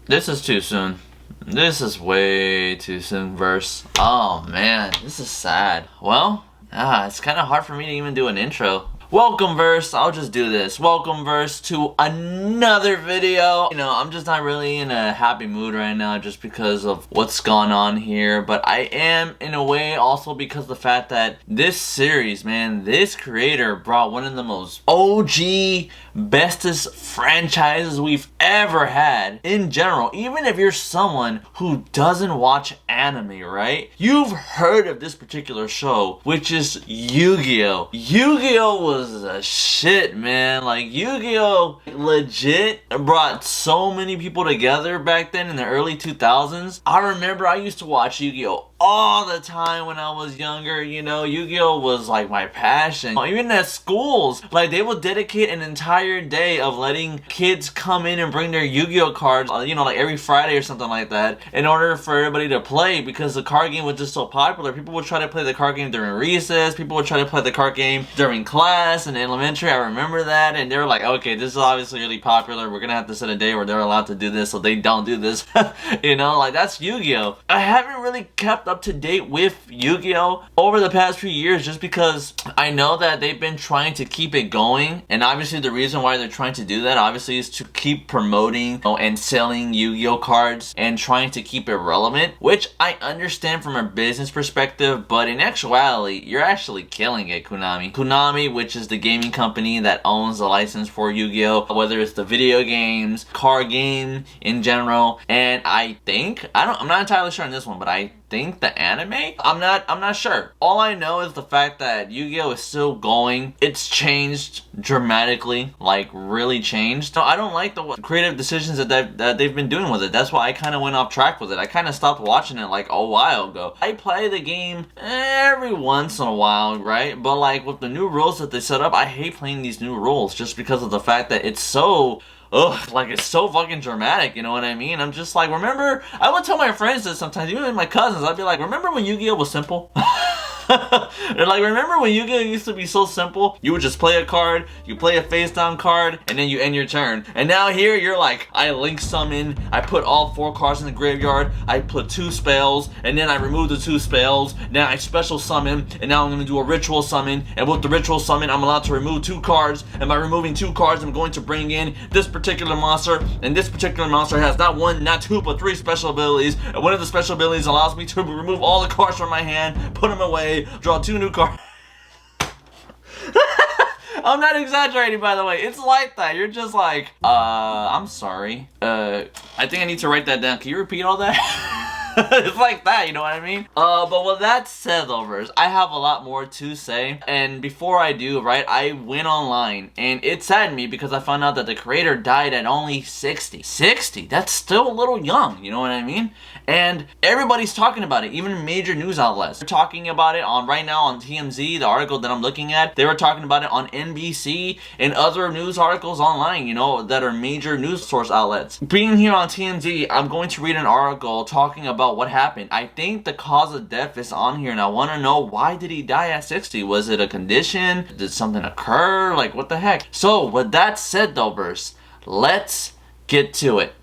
This is too soon. This is way too soon, verse. Oh man, this is sad. Well, it's kind of hard for me to even do an intro. Welcome, verse. I'll just do this. Welcome, verse, to another video. You know, I'm just not really in a happy mood right now just because of what's gone on here. But I am, in a way, also because of the fact that this series, man, this creator brought one of the most OG, bestest franchises we've ever had in general. Even if you're someone who doesn't watch anime, right? You've heard of this particular show, which is Yu-Gi-Oh! Yu-Gi-Oh! was a shit, man. Like, Yu-Gi-Oh! Legit brought so many people together back then in the early 2000s. I remember I used to watch Yu-Gi-Oh! all the time when I was younger. You know, Yu-Gi-Oh! was like my passion. Even at schools, like, they would dedicate an entire day of letting kids come in and bring their Yu-Gi-Oh! cards, you know, like every Friday or something like that, in order for everybody to play, because the card game was just so popular. People would try to play the card game during recess, people would try to play the card game during class in elementary. I remember that, and they were like, okay, this is obviously really popular, we're gonna have to set a day where they're allowed to do this so they don't do this. You know, like, that's Yu-Gi-Oh! I haven't really kept up to date with Yu-Gi-Oh! over the past few years just because I know that they've been trying to keep it going, and obviously the reason why they're trying to do that obviously is to keep promoting, you know, and selling Yu-Gi-Oh! cards and trying to keep it relevant, which I understand from a business perspective, but in actuality, you're actually killing it, Konami. Konami, which is the gaming company that owns the license for Yu-Gi-Oh! Whether it's the video games, card game in general, and I think, I'm not entirely sure on this one, but I think the anime? I'm not sure. All I know is the fact that Yu-Gi-Oh! Is still going. It's changed dramatically, like really changed. So I don't like the creative decisions that they've been doing with it. That's why I kind of went off track with it. I kind of stopped watching it like a while ago. I play the game every once in a while, right? But like with the new rules that they set up, I hate playing these new rules just because of the fact that it's so... ugh, like, it's so fucking dramatic, you know what I mean? I'm just like, remember, I would tell my friends this sometimes, even my cousins, I'd be like, remember when Yu-Gi-Oh! Was simple? They're like, remember when Yu-Gi-Oh! Used to be so simple? You would just play a card, you play a face down card, and then you end your turn. And now here, you're like, I link summon, I put all 4 cards in the graveyard, I put 2 spells, and then I remove the 2 spells, now I special summon, and now I'm gonna do a ritual summon, and with the ritual summon, I'm allowed to remove 2 cards, and by removing 2 cards, I'm going to bring in this particular monster, and this particular monster has not 1, not 2, but 3 special abilities, and one of the special abilities allows me to remove all the cards from my hand, put them away, draw 2 new cards. I'm not exaggerating, by the way. It's like that. You're just like, I'm sorry. I think I need to write that down. Can you repeat all that? It's like that, you know what I mean? But with that said, lovers, I have a lot more to say. And before I do, right, I went online, and it saddened me because I found out that the creator died at only 60. 60? That's still a little young, you know what I mean? And everybody's talking about it, even major news outlets. They're talking about it on right now on TMZ, the article that I'm looking at. They were talking about it on NBC and other news articles online, you know, that are major news source outlets. Being here on TMZ, I'm going to read an article talking about what happened. I think the cause of death is on here, and I want to know, why did he die at 60? Was it a condition? Did something occur? Like, what the heck? So, with that said, though, verse, let's get to it.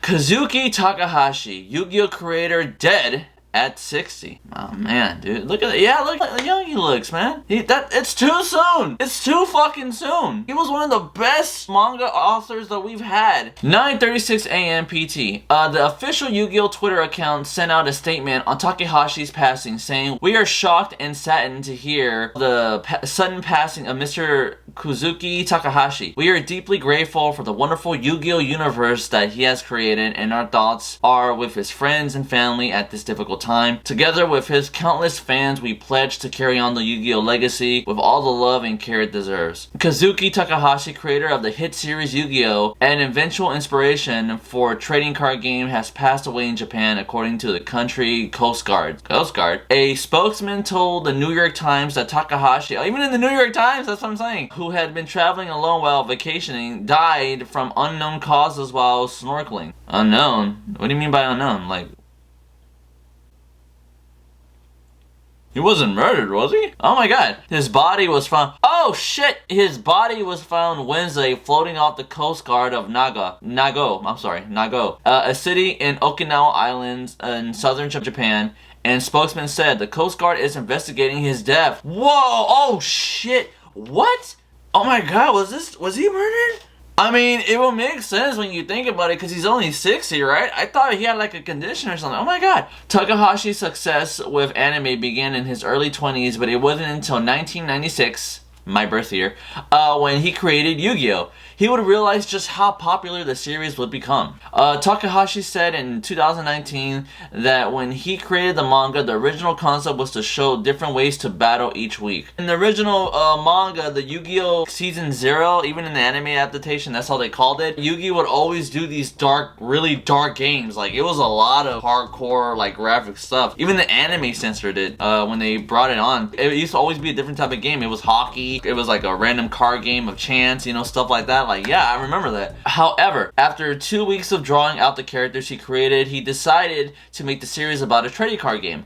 Kazuki Takahashi, Yu-Gi-Oh! Creator, dead at 60. Oh man, dude, look at it. Yeah, look how young he looks, man. It's too soon. It's too fucking soon. He was one of the best manga authors that we've had. 9:36 a.m. PT. The official Yu-Gi-Oh! Twitter account sent out a statement on Takahashi's passing, saying, "We are shocked and saddened to hear the sudden passing of Mr. Kazuki Takahashi. We are deeply grateful for the wonderful Yu-Gi-Oh! Universe that he has created, and our thoughts are with his friends and family at this difficult time. Together with his countless fans, we pledge to carry on the Yu-Gi-Oh! Legacy with all the love and care it deserves." Kazuki Takahashi, creator of the hit series Yu-Gi-Oh! And eventual inspiration for a trading card game, has passed away in Japan, according to the country Coast Guard. A spokesman told the New York Times that Takahashi, even in the New York Times, that's what I'm saying, who had been traveling alone while vacationing, died from unknown causes while snorkeling. Unknown? What do you mean by unknown? Like, He wasn't murdered, was he? Oh my god. His body was found. Oh shit! His body was found Wednesday floating off the coast guard of Nago, a city in Okinawa Islands in southern Japan. And spokesman said the Coast Guard is investigating his death. Whoa! Oh shit! What? Oh my god, was he murdered? I mean, it will make sense when you think about it because he's only 60, right? I thought he had like a condition or something. Oh my god. Takahashi's success with anime began in his early 20s, but it wasn't until 1996, my birth year, when he created Yu-Gi-Oh! He would realize just how popular the series would become. Takahashi said in 2019 that when he created the manga, the original concept was to show different ways to battle each week. In the original manga, the Yu-Gi-Oh! Season 0, even in the anime adaptation, that's how they called it, Yu-Gi would always do these dark, really dark games. Like, it was a lot of hardcore, like, graphic stuff. Even the anime censored it when they brought it on. It used to always be a different type of game. It was hockey, it was like a random card game of chance, you know, stuff like that. Like, yeah, I remember that. However, after 2 weeks of drawing out the characters he created, he decided to make the series about a trading card game.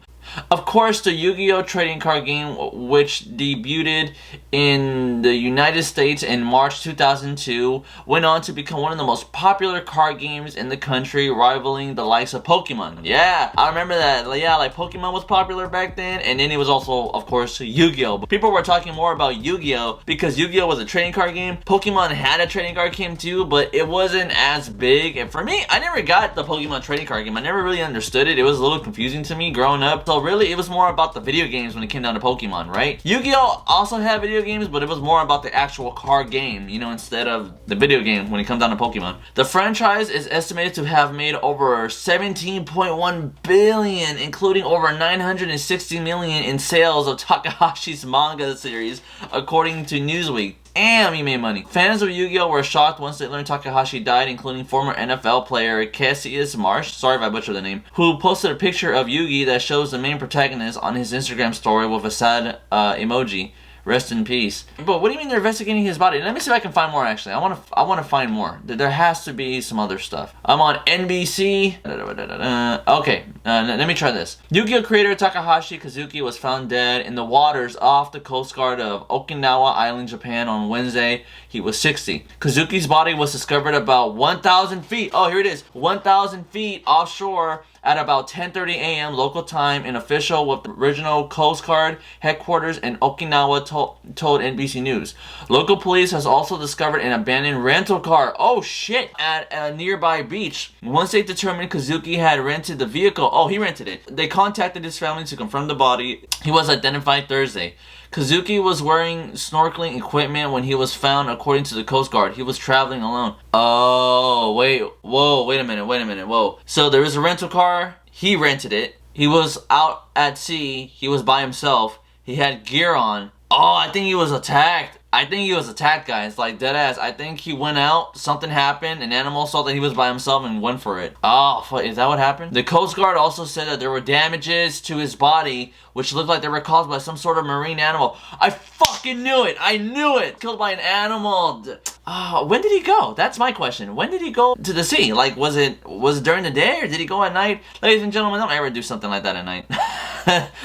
Of course, the Yu-Gi-Oh! Trading card game, which debuted in the United States in March 2002, went on to become one of the most popular card games in the country, rivaling the likes of Pokemon. Yeah, I remember that. Yeah, like Pokemon was popular back then, and then it was also, of course, Yu-Gi-Oh! But people were talking more about Yu-Gi-Oh! Because Yu-Gi-Oh! Was a trading card game. Pokemon had a trading card game too, but it wasn't as big. And for me, I never got the Pokemon trading card game. I never really understood it. It was a little confusing to me growing up. So really, it was more about the video games when it came down to Pokemon, right? Yu-Gi-Oh! Also had video games, but it was more about the actual card game, you know, instead of the video game when it comes down to Pokemon. The franchise is estimated to have made over 17.1 billion, including over 960 million in sales of Takahashi's manga series, according to Newsweek. Damn, he made money. Fans of Yu-Gi-Oh! Were shocked once they learned Takahashi died, including former NFL player Cassius Marsh, sorry if I butchered the name, who posted a picture of Yugi that shows the main protagonist on his Instagram story with a sad emoji. Rest in peace. But what do you mean they're investigating his body? Let me see if I can find more, actually. I want to find more. There has to be some other stuff. I'm on NBC. Okay, let me try this. Yu-Gi-Oh! Creator Takahashi Kazuki was found dead in the waters off the coast guard of Okinawa Island, Japan on Wednesday. He was 60. Kazuki's body was discovered about 1,000 feet. Oh, here it is. 1,000 feet offshore at about 10:30 a.m. local time. An official with the original Coast Guard headquarters in Okinawa told NBC News. Local police has also discovered an abandoned rental car, oh shit, at a nearby beach. Once they determined Kazuki had rented the vehicle, oh, he rented it, they contacted his family to confirm the body. He was identified Thursday. Kazuki was wearing snorkeling equipment when he was found, according to the Coast Guard. He was traveling alone. Oh, wait a minute, whoa. So there was a rental car, he rented it, he was out at sea, he was by himself, he had gear on. Oh, I think he was attacked. Guys, like dead ass. I think he went out, something happened, an animal saw that he was by himself and went for it. Oh, is that what happened? The Coast Guard also said that there were damages to his body, which looked like they were caused by some sort of marine animal. I fucking knew it! I knew it! Killed by an animal. When did he go? That's my question. When did he go to the sea? Like, was it during the day or did he go at night? Ladies and gentlemen, don't ever do something like that at night.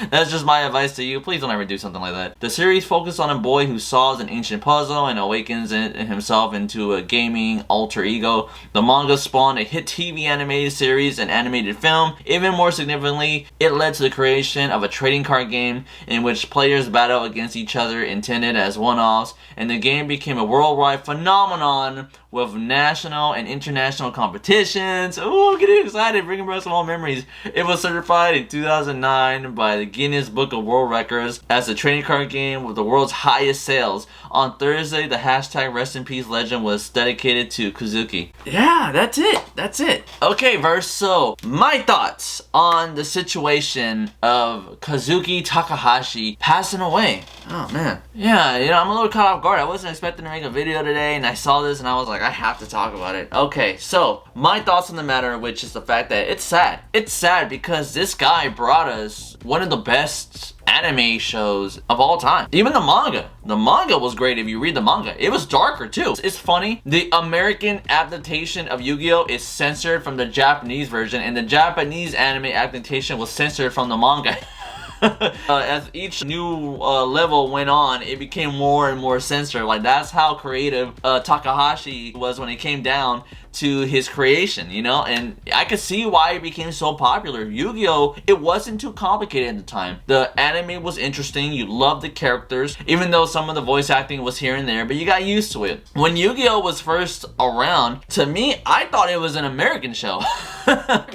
That's just my advice to you. Please don't ever do something like that. The series focuses on a boy who solves an ancient puzzle and awakens himself into a gaming alter ego. The manga spawned a hit TV animated series and animated film. Even more significantly, it led to the creation of a trading card game in which players battle against each other, intended as one-offs, and the game became a worldwide phenomenon with national and international competitions. Ooh, I'm getting excited, bringing back some old memories. It was certified in 2009 by the Guinness Book of World Records as the trading card game with the world's highest sales. On Thursday, the hashtag Rest in Peace legend was dedicated to Kazuki. Yeah, that's it. Okay, verse, so my thoughts on the situation of Kazuki Takahashi passing away. Oh man. Yeah, you know, I'm a little caught off guard. I wasn't expecting to make a video today, and I saw this and I was like, I have to talk about it. Okay, so my thoughts on the matter, which is the fact that it's sad. It's sad because this guy brought us one of the best anime shows of all time. Even the manga was great. If you read the manga, it was darker too. It's funny, the American adaptation of Yu-Gi-Oh! Is censored from the Japanese version, and the Japanese anime adaptation was censored from the manga. As each new level went on, it became more and more censored. Like, that's how creative Takahashi was when it came down to his creation, you know? And I could see why it became so popular. Yu-Gi-Oh! It wasn't too complicated at the time. The anime was interesting, you loved the characters, even though some of the voice acting was here and there, but you got used to it. When Yu-Gi-Oh! Was first around, to me, I thought it was an American show.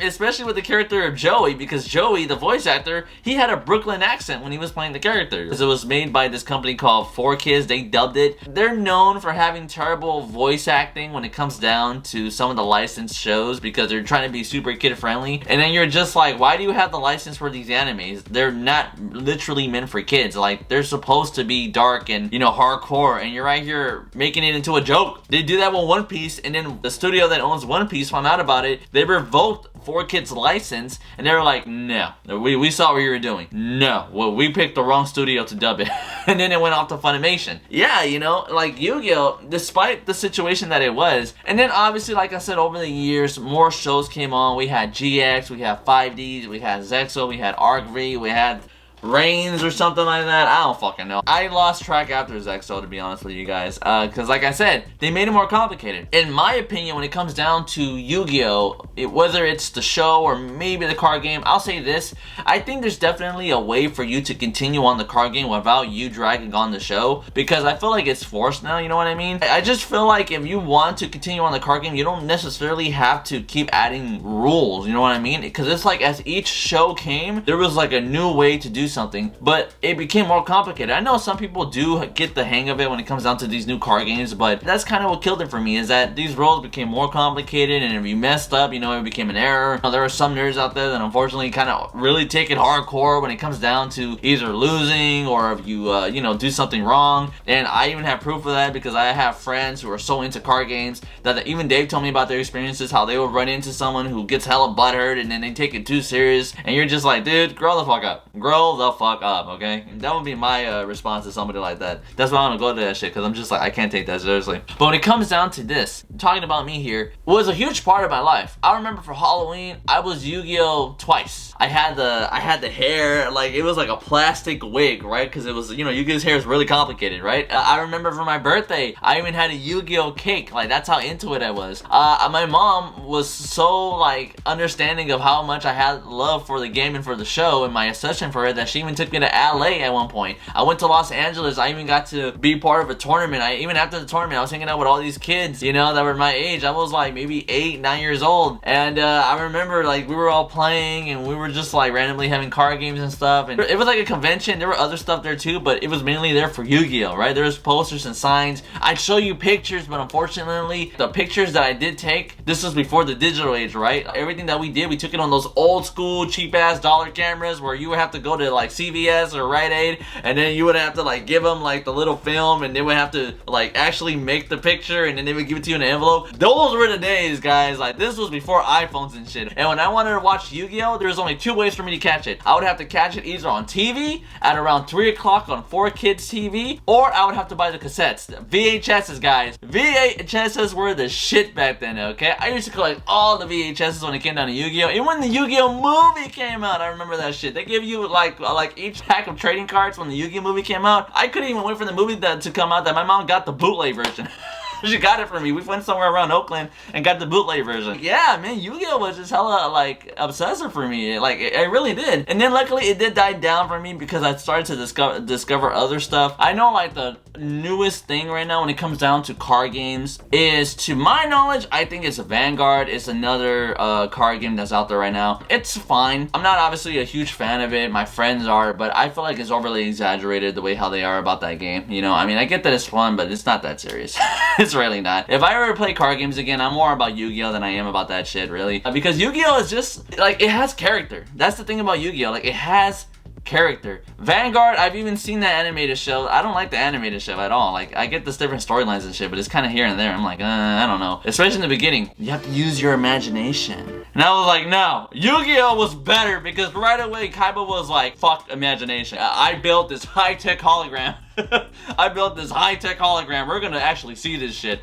Especially with the character of Joey, because Joey, the voice actor, he had a Brooklyn accent when he was playing the character. Because it was made by this company called 4Kids, they dubbed it. They're known for having terrible voice acting when it comes down to some of the licensed shows, because they're trying to be super kid friendly, and then you're just like, why do you have the license for these animes? They're not literally meant for kids. Like, they're supposed to be dark and, you know, hardcore, and you're right here making it into a joke. They do that with One Piece, and then the studio that owns One Piece found out about it. They revoked 4Kids license, and they were like, no, we saw what you were doing. No, well, we picked the wrong studio to dub it. And then it went off to Funimation. Yeah, you know, like Yu-Gi-Oh!, despite the situation that it was, and then obviously, like I said, over the years, more shows came on. We had GX, we had 5Ds, we had Zexo, we had Arc V, we had Reigns or something like that. I don't fucking know. I lost track after Zexo, to be honest with you guys, because like I said, they made it more complicated. In my opinion, when it comes down to Yu-Gi-Oh!, whether it's the show or maybe the card game, I'll say this: I think there's definitely a way for you to continue on the card game without you dragging on the show, because I feel like it's forced now, you know what I mean? I just feel like if you want to continue on the card game, you don't necessarily have to keep adding rules, you know what I mean? Because it's like, as each show came, there was like a new way to do something, but it became more complicated. I know some people do get the hang of it when it comes down to these new card games, but that's kind of what killed it for me, is that these rules became more complicated, and if you messed up, you know, it became an error. There are some nerds out there that unfortunately kind of really take it hardcore when it comes down to either losing or if you, you know, do something wrong. And I even have proof of that, because I have friends who are so into card games that even Dave told me about their experiences, how they would run into someone who gets hella butthurt and then they take it too serious, and you're just like, dude, grow the fuck up. Grow the fuck up, okay? That would be my response to somebody like that. That's why I don't go to that shit, because I'm just like, I can't take that seriously. But when it comes down to this, talking about me here, was a huge part of my life. I remember for Halloween, I was Yu-Gi-Oh! Twice. I had the hair, like, it was like a plastic wig, right? Because it was, you know, Yu-Gi-Oh's hair is really complicated, right? I remember for my birthday, I even had a Yu-Gi-Oh! Cake. Like, that's how into it I was. My mom was so, like, understanding of how much I had love for the game and for the show and my obsession for it, that she even took me to LA at one point. I went to Los Angeles. I even got to be part of a tournament. Even after the tournament, I was hanging out with all these kids, you know, that were my age. I was like maybe 8, 9 years old. And I remember, like, we were all playing and we were just like randomly having card games and stuff. And it was like a convention. There were other stuff there too, but it was mainly there for Yu-Gi-Oh!, right? There was posters and signs. I'd show you pictures, but unfortunately, the pictures that I did take, this was before the digital age, right? Everything that we did, we took it on those old school cheap ass dollar cameras where you would have to go to like CVS or Rite Aid, and then you would have to like give them like the little film, and they would have to like actually make the picture, and then they would give it to you in an envelope. Those were the days, guys. Like, this was before iPhones and shit. And when I wanted to watch Yu-Gi-Oh!, there was only 2 ways for me to catch it. I would have to catch it either on TV at around 3 o'clock on 4Kids TV, or I would have to buy the cassettes. VHSs, guys. VHSs were the shit back then, okay? I used to collect all the VHSs when it came down to Yu-Gi-Oh! And when the Yu-Gi-Oh! Movie came out, I remember that shit. They give you like each pack of trading cards when the Yu-Gi-Oh! Movie came out. I couldn't even wait for the movie to come out, that my mom got the bootleg version. She got it for me. We went somewhere around Oakland and got the bootleg version. Yeah, man, Yu-Gi-Oh! Was just hella, like, obsessive for me. Like, it really did. And then luckily it did die down for me because I started to discover other stuff. I know, like, the newest thing right now when it comes down to card games is, to my knowledge, I think it's Vanguard. It's another card game that's out there right now. It's fine. I'm not obviously a huge fan of it. My friends are, but I feel like it's overly exaggerated the way how they are about that game. You know, I mean, I get that it's fun, but it's not that serious. It's really not. If I ever play card games again, I'm more about Yu-Gi-Oh! Than I am about that shit, really. Because Yu-Gi-Oh! Is just, like, it has character. That's the thing about Yu-Gi-Oh! Like, it has character. Vanguard, I've even seen that animated show. I don't like the animated show at all. Like, I get this different storylines and shit, but it's kind of here and there. I'm like, I don't know. Especially in the beginning. You have to use your imagination. And I was like, no. Yu-Gi-Oh! Was better because right away, Kaiba was like, fuck imagination. I built this high-tech hologram. I built this high-tech hologram. We're gonna actually see this shit.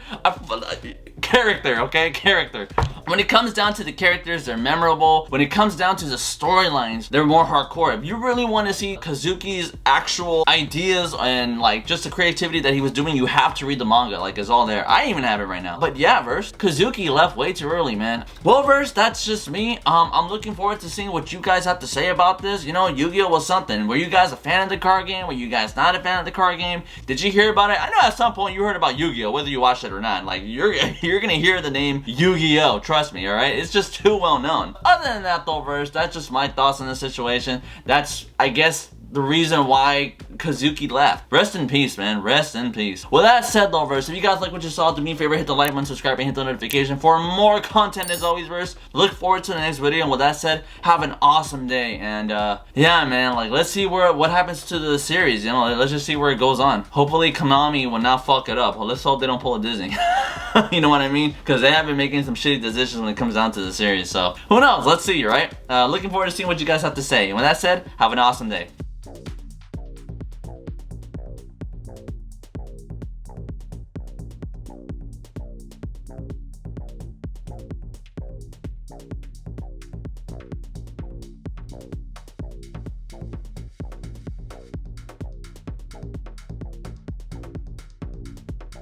Character, okay? Character. When it comes down to the characters, they're memorable. When it comes down to the storylines, they're more hardcore. If you really want to see Kazuki's actual ideas and like just the creativity that he was doing, you have to read the manga. Like, it's all there. I even have it right now. But yeah, Verse, Kazuki left way too early, man. Well, Verse, that's just me. I'm looking forward to seeing what you guys have to say about this. You know, Yu-Gi-Oh was something. Were you guys a fan of the card game? Were you guys not a fan of the card game? Did you hear about it? I know at some point you heard about Yu-Gi-Oh, whether you watched it or not. Like, you're gonna hear the name Yu-Gi-Oh, trust me, alright? It's just too well known. Other than that though, Verse, that's just my thoughts on the situation. That's, I guess, the reason why Kazuki left. Rest in peace, man. Rest in peace. With that said, though, Verse, if you guys like what you saw, do me a favor, hit the like button, subscribe, and hit the notification for more content as always, Verse. Look forward to the next video, and with that said, have an awesome day. And, yeah, man, like, let's see what happens to the series, you know? Let's just see where it goes on. Hopefully, Konami will not fuck it up. Well, let's hope they don't pull a Disney. You know what I mean? Because they have been making some shitty decisions when it comes down to the series, so who knows? Let's see, right? Looking forward to seeing what you guys have to say. And with that said, have an awesome day.